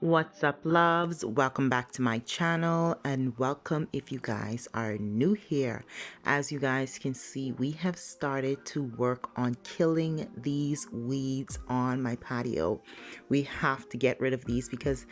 What's up, loves? Welcome back to my channel, and welcome if you guys are new here. As you guys can see, we have started to work on killing these weeds on my patio. We have to get rid of these because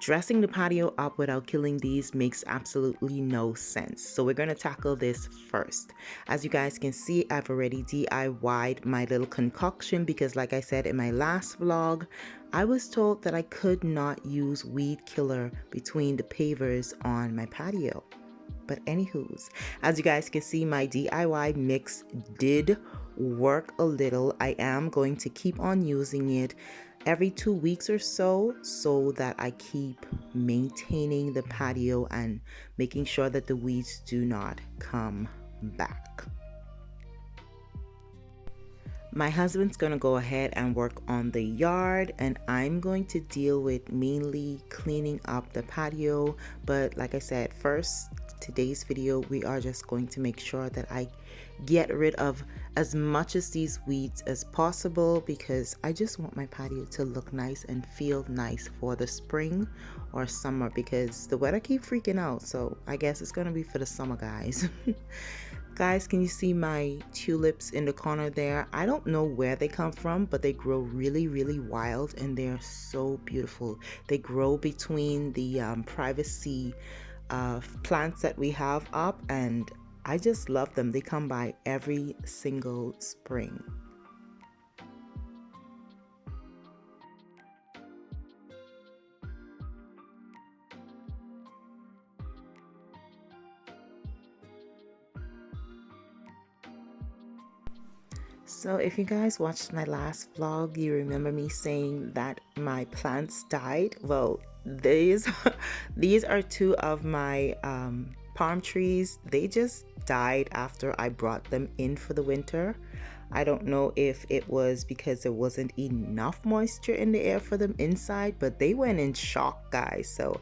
dressing the patio up without killing these makes absolutely no sense. So we're going to tackle this first. As you guys can see, I've already DIY'd my little concoction because, like I said in my last vlog, I was told that I could not use weed killer between the pavers on my patio. But anywho's, as you guys can see, my DIY mix did work a little. I am going to keep on using it every 2 weeks or so that I keep maintaining the patio and making sure that the weeds do not come back. My husband's gonna go ahead and work on the yard, and I'm going to deal with mainly cleaning up the patio. But like I said, first, today's video, we are just going to make sure that I get rid of as much of these weeds as possible because I just want my patio to look nice and feel nice for the spring or summer because the weather keep freaking out. So I guess it's gonna be for the summer, guys. Guys, can you see my tulips in the corner there? I don't know where they come from, but they grow really wild and they're so beautiful. They grow between the privacy plants that we have up, and I just love them. They come by every single spring. So if you guys watched my last vlog, you remember me saying that my plants died. Well, these these are two of my palm trees. They just died after I brought them in for the winter. I don't know if it was because there wasn't enough moisture in the air for them inside, but they went in shock, guys. So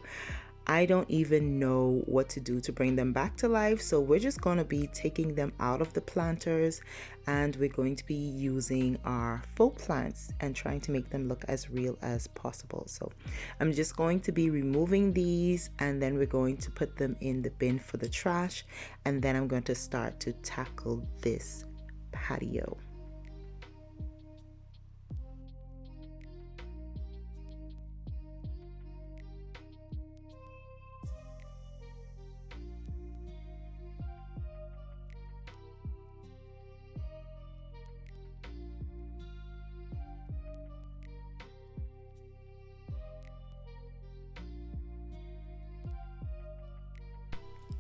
I don't even know what to do to bring them back to life. So we're just going to be taking them out of the planters, and we're going to be using our faux plants and trying to make them look as real as possible. So I'm just going to be removing these, and then we're going to put them in the bin for the trash, and then I'm going to start to tackle this patio.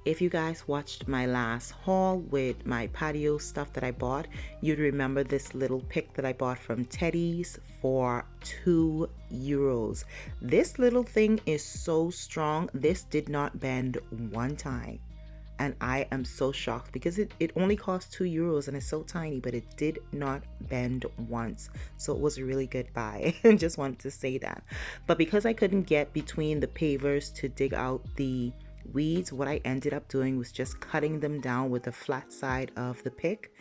If you guys watched my last haul with my patio stuff that I bought, you'd remember this little pick that I bought from TEDI's for €2. This little thing is so strong. This did not bend one time. And I am so shocked because it only cost €2 and it's so tiny, but it did not bend once. So it was a really good buy. I just wanted to say that. But because I couldn't get between the pavers to dig out the weeds, what I ended up doing was just cutting them down with the flat side of the pick,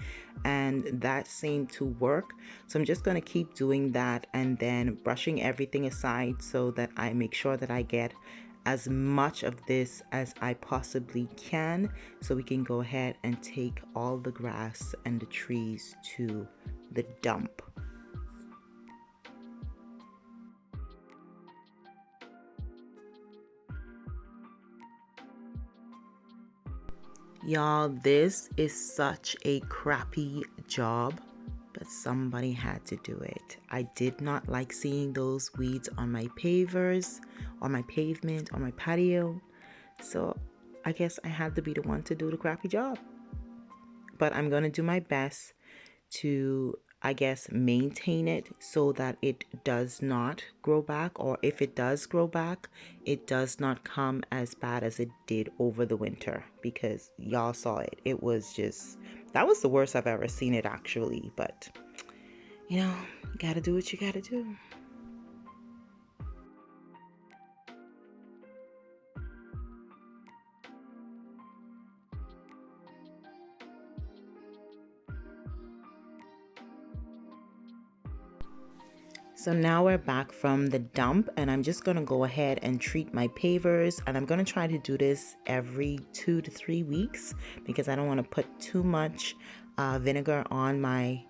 and that seemed to work. So I'm just going to keep doing that and then brushing everything aside so that I make sure that I get as much of this as I possibly can, so we can go ahead and take all the grass and the trees to the dump. Y'all, this is such a crappy job, but somebody had to do it. I did not like seeing those weeds on my pavers, on my pavement, on my patio. So I guess I had to be the one to do the crappy job. But I'm going to do my best to, I guess, maintain it so that it does not grow back, or if it does grow back, it does not come as bad as it did over the winter, because y'all saw it. It was just, that was the worst I've ever seen it actually, but you know, you gotta do what you gotta do. So now we're back from the dump, and I'm just going to go ahead and treat my pavers, and I'm going to try to do this every 2 to 3 weeks because I don't want to put too much vinegar on my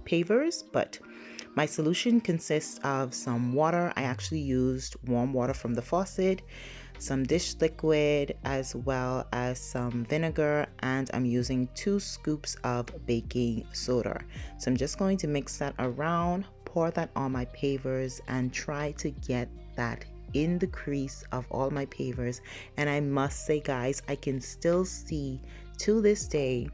pavers. But my solution consists of some water. I actually used warm water from the faucet, some dish liquid, as well as some vinegar, and I'm using 2 scoops of baking soda. So I'm just going to mix that around, pour that on my pavers, and try to get that in the crease of all my pavers. And I must say, guys, I can still see to this day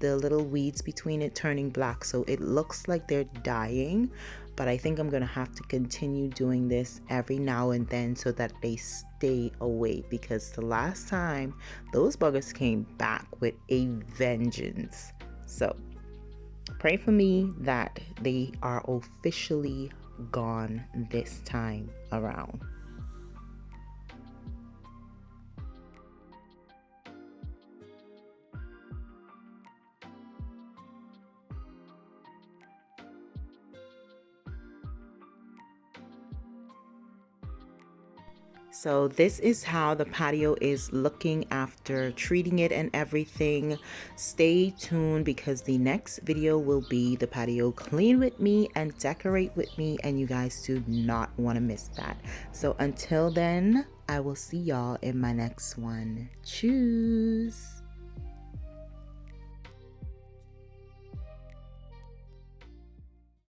the little weeds between it turning black, so it looks like they're dying. But I think I'm gonna have to continue doing this every now and then so that they stay away, because the last time those buggers came back with a vengeance. So pray for me that they are officially gone this time around. So this is how the patio is looking after treating it and everything. Stay tuned because the next video will be the patio clean with me and decorate with me, and you guys do not want to miss that. So until then, I will see y'all in my next one. Tschüss.